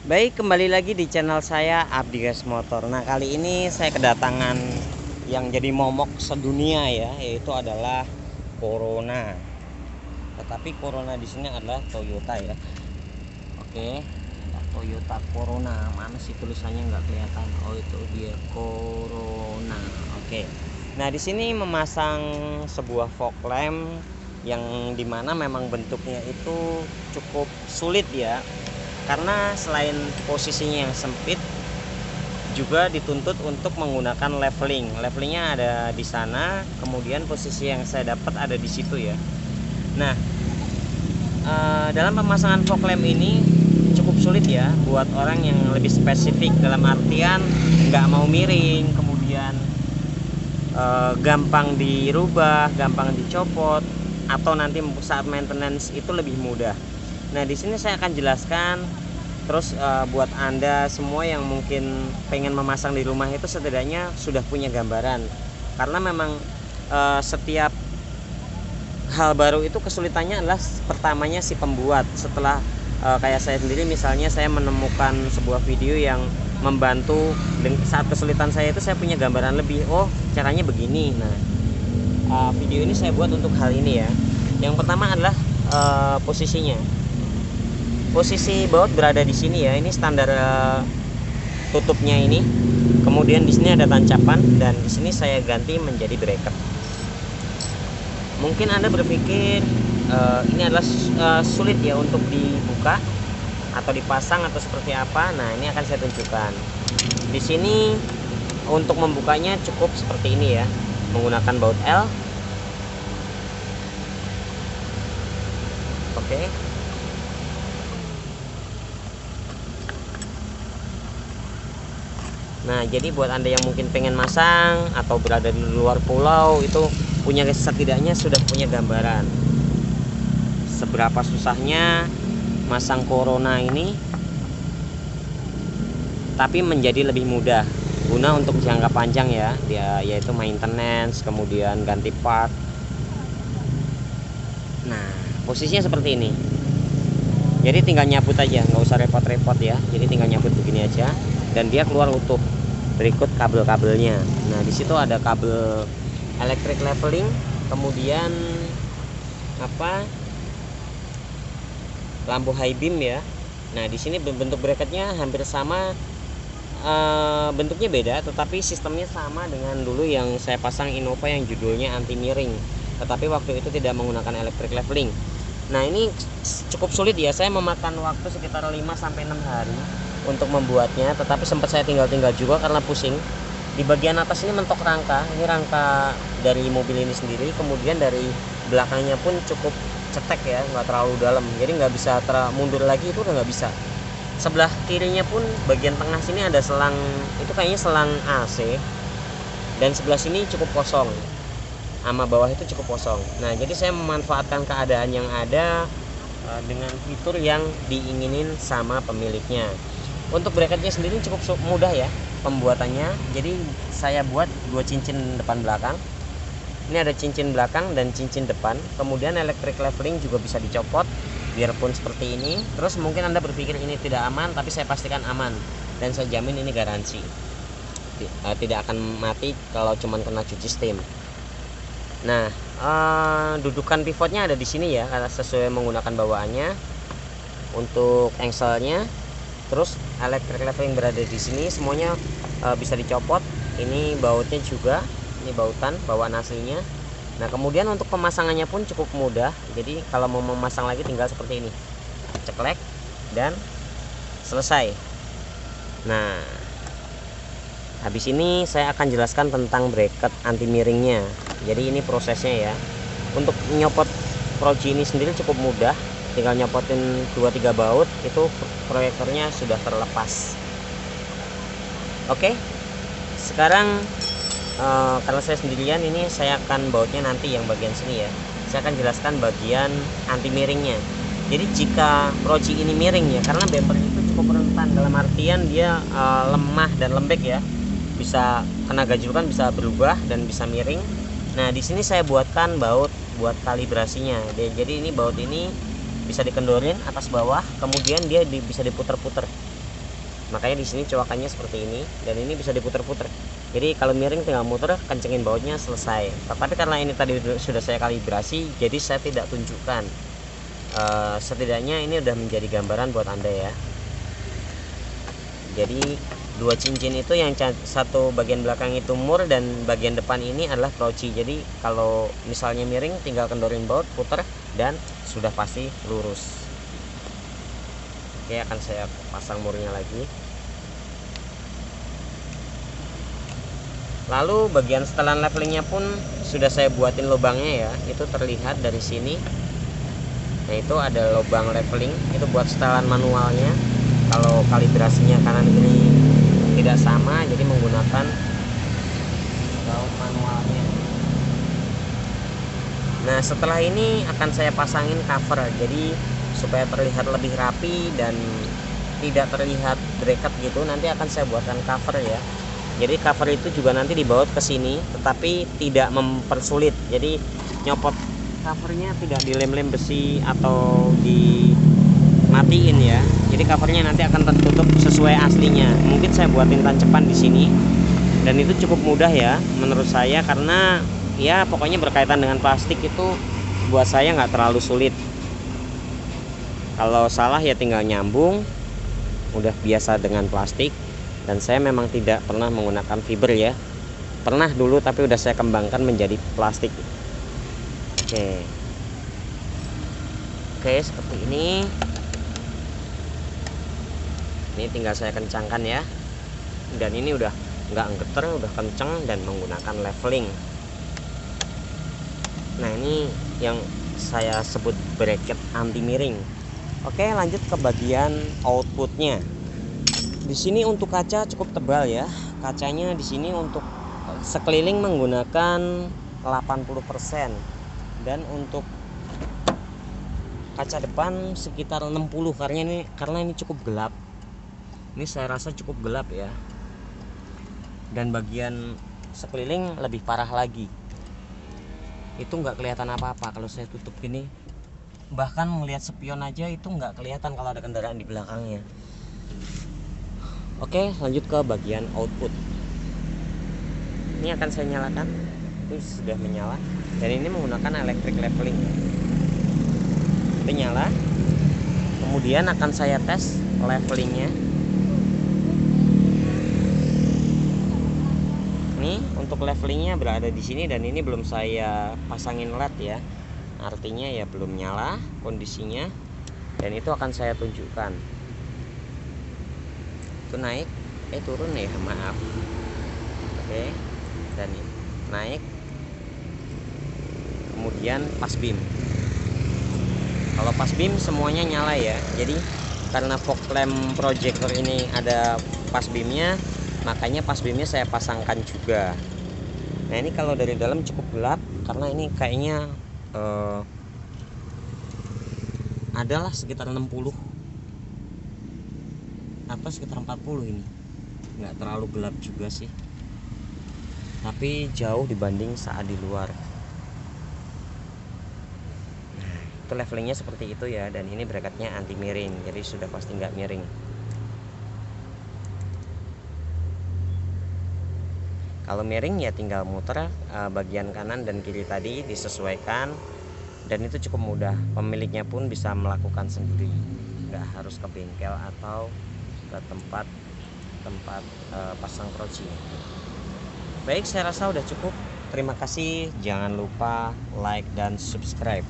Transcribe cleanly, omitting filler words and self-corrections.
Baik, kembali lagi di channel saya Abdi Gas Motor. Nah, kali ini saya kedatangan yang jadi momok sedunia ya, yaitu adalah Corona. Tetapi Corona di sini adalah Toyota ya. Oke, Toyota Corona. Mana sih tulisannya nggak kelihatan? Oh, itu dia Corona. Oke. Nah, di sini memasang sebuah fog lamp yang dimana memang bentuknya itu cukup sulit ya, karena selain posisinya yang sempit juga dituntut untuk menggunakan levelingnya ada di sana, kemudian posisi yang saya dapat ada di situ ya. Nah, dalam pemasangan fog lamp ini cukup sulit ya buat orang yang lebih spesifik, dalam artian nggak mau miring, kemudian gampang dirubah, gampang dicopot, atau nanti saat maintenance itu lebih mudah. Nah, di sini saya akan jelaskan. Terus buat Anda semua yang mungkin pengen memasang di rumah itu setidaknya sudah punya gambaran. Karena memang setiap hal baru itu kesulitannya adalah pertamanya si pembuat. Setelah kayak saya sendiri misalnya, saya menemukan sebuah video yang membantu saat kesulitan saya itu, saya punya gambaran lebih, oh caranya begini. Nah, video ini saya buat untuk hal ini ya. Yang pertama adalah posisinya. Posisi baut berada di sini ya. Ini standar tutupnya ini. Kemudian di sini ada tancapan dan di sini saya ganti menjadi bracket. Mungkin Anda berpikir ini adalah sulit ya untuk dibuka atau dipasang atau seperti apa. Nah, ini akan saya tunjukkan. Di sini untuk membukanya cukup seperti ini ya, menggunakan baut L. Oke. Nah, jadi buat Anda yang mungkin pengen masang atau berada di luar pulau, itu punya, setidaknya sudah punya gambaran seberapa susahnya masang Corona ini, tapi menjadi lebih mudah guna untuk jangka panjang ya, yaitu maintenance, kemudian ganti part. Nah, posisinya seperti ini. Jadi tinggal nyabut aja, nggak usah repot-repot ya. Jadi tinggal nyabut begini aja dan dia keluar utuh. Berikut kabel-kabelnya. Nah, di situ ada kabel electric leveling, kemudian lampu high beam ya. Nah, di sini bentuk bracketnya hampir sama, bentuknya beda, tetapi sistemnya sama dengan dulu yang saya pasang Innova yang judulnya anti miring. Tetapi waktu itu tidak menggunakan electric leveling. Nah, ini cukup sulit ya. Saya memakan waktu sekitar 5-6 hari untuk membuatnya, tetapi sempat saya tinggal juga karena pusing. Di bagian atas ini mentok rangka, ini rangka dari mobil ini sendiri, kemudian dari belakangnya pun cukup cetek ya, nggak terlalu dalam, jadi nggak bisa mundur lagi, itu udah nggak bisa. Sebelah kirinya pun bagian tengah sini ada selang, itu kayaknya selang AC, dan sebelah sini cukup kosong, sama bawah itu cukup kosong. Nah, jadi saya memanfaatkan keadaan yang ada dengan fitur yang diinginin sama pemiliknya. Untuk bracketnya sendiri cukup mudah ya pembuatannya. Jadi saya buat 2 cincin depan belakang. Ini ada cincin belakang dan cincin depan. Kemudian electric leveling juga bisa dicopot biarpun seperti ini. Terus mungkin Anda berpikir ini tidak aman, tapi saya pastikan aman dan saya jamin ini garansi tidak akan mati kalau cuman kena cuci steam. Nah, dudukan pivotnya ada di sini ya, karena sesuai menggunakan bawaannya. Untuk engselnya, terus electric leveling berada di sini, semuanya bisa dicopot. Ini bautnya juga, ini bautan bawaan aslinya. Nah, kemudian untuk pemasangannya pun cukup mudah. Jadi kalau mau memasang lagi tinggal seperti ini, ceklek dan selesai. Nah, habis ini saya akan jelaskan tentang bracket anti miringnya. Jadi ini prosesnya ya. Untuk nyopot proji ini sendiri cukup mudah, tinggal nyopotin 2-3 baut, itu proyektornya sudah terlepas. Oke, sekarang karena saya sendirian, ini saya akan bautnya nanti yang bagian sini ya. Saya akan jelaskan bagian anti miringnya. Jadi jika proji ini miring ya, karena bumper itu cukup rentan, dalam artian dia lemah dan lembek ya, bisa kena gajlukan, bisa berubah dan bisa miring. Nah, di sini saya buatkan baut buat kalibrasinya. Jadi ini baut ini bisa dikendorin atas bawah, kemudian dia bisa diputer-puter. Makanya di sini coakannya seperti ini, dan ini bisa diputer-puter. Jadi kalau miring tinggal muter, kencengin bautnya, selesai. Tetapi karena ini tadi sudah saya kalibrasi, jadi saya tidak tunjukkan. Setidaknya ini udah menjadi gambaran buat Anda ya. Jadi dua cincin itu, yang satu bagian belakang itu mur dan bagian depan ini adalah proci. Jadi kalau misalnya miring tinggal kendorin baut, puter, dan sudah pasti lurus. Oke, akan saya pasang murnya lagi. Lalu bagian setelan levelingnya pun sudah saya buatin lubangnya ya, itu terlihat dari sini. Nah, itu ada lubang leveling, itu buat setelan manualnya. Kalau kalibrasinya kanan kiri tidak sama, jadi menggunakan baut manualnya. Nah, setelah ini akan saya pasangin cover, jadi supaya terlihat lebih rapi dan tidak terlihat bracket gitu. Nanti akan saya buatkan cover ya. Jadi cover itu juga nanti dibaut ke sini, tetapi tidak mempersulit. Jadi nyopot covernya tidak dilem-lem besi atau dimatiin ya. Jadi covernya nanti akan tertutup sesuai aslinya. Mungkin saya buatin tancepan di sini, dan itu cukup mudah ya menurut saya, karena ya pokoknya berkaitan dengan plastik itu buat saya nggak terlalu sulit. Kalau salah ya tinggal nyambung, udah biasa dengan plastik. Dan saya memang tidak pernah menggunakan fiber ya. Pernah dulu, tapi udah saya kembangkan menjadi plastik. Oke, seperti ini. Ini tinggal saya kencangkan ya. Dan ini udah nggak geter, udah kenceng dan menggunakan leveling. Nah, ini yang saya sebut bracket anti miring. Oke, lanjut ke bagian outputnya. Di sini untuk kaca cukup tebal ya. Kacanya di sini untuk sekeliling menggunakan 80%, dan untuk kaca depan sekitar 60, karena ini cukup gelap. Ini saya rasa cukup gelap ya. Dan bagian sekeliling lebih parah lagi. Itu nggak kelihatan apa-apa kalau saya tutup gini. Bahkan melihat spion aja itu nggak kelihatan kalau ada kendaraan di belakangnya. Oke, lanjut ke bagian output. Ini akan saya nyalakan. Itu sudah menyala, dan ini menggunakan electric leveling. Itu nyala. Kemudian akan saya tes levelingnya. Ini untuk levelingnya berada di sini, dan ini belum saya pasangin LED ya. Artinya ya belum nyala kondisinya, dan itu akan saya tunjukkan. Itu naik, turun ya, maaf. Oke, dan naik, kemudian pas beam. Kalau pas beam semuanya nyala ya. Jadi karena fog lamp projector ini ada pas beamnya, makanya pas beamnya saya pasangkan juga. Nah, ini kalau dari dalam cukup gelap, karena ini kayaknya adalah sekitar 60 atau sekitar 40. Ini nggak terlalu gelap juga sih, tapi jauh dibanding saat di luar. Nah, itu levelingnya seperti itu ya. Dan ini bracketnya anti miring, jadi sudah pasti nggak miring. Kalau miring ya tinggal muter bagian kanan dan kiri tadi, disesuaikan. Dan itu cukup mudah, pemiliknya pun bisa melakukan sendiri, nggak harus ke bengkel atau ke tempat pasang proci. Baik, saya rasa udah cukup. Terima kasih, jangan lupa like dan subscribe.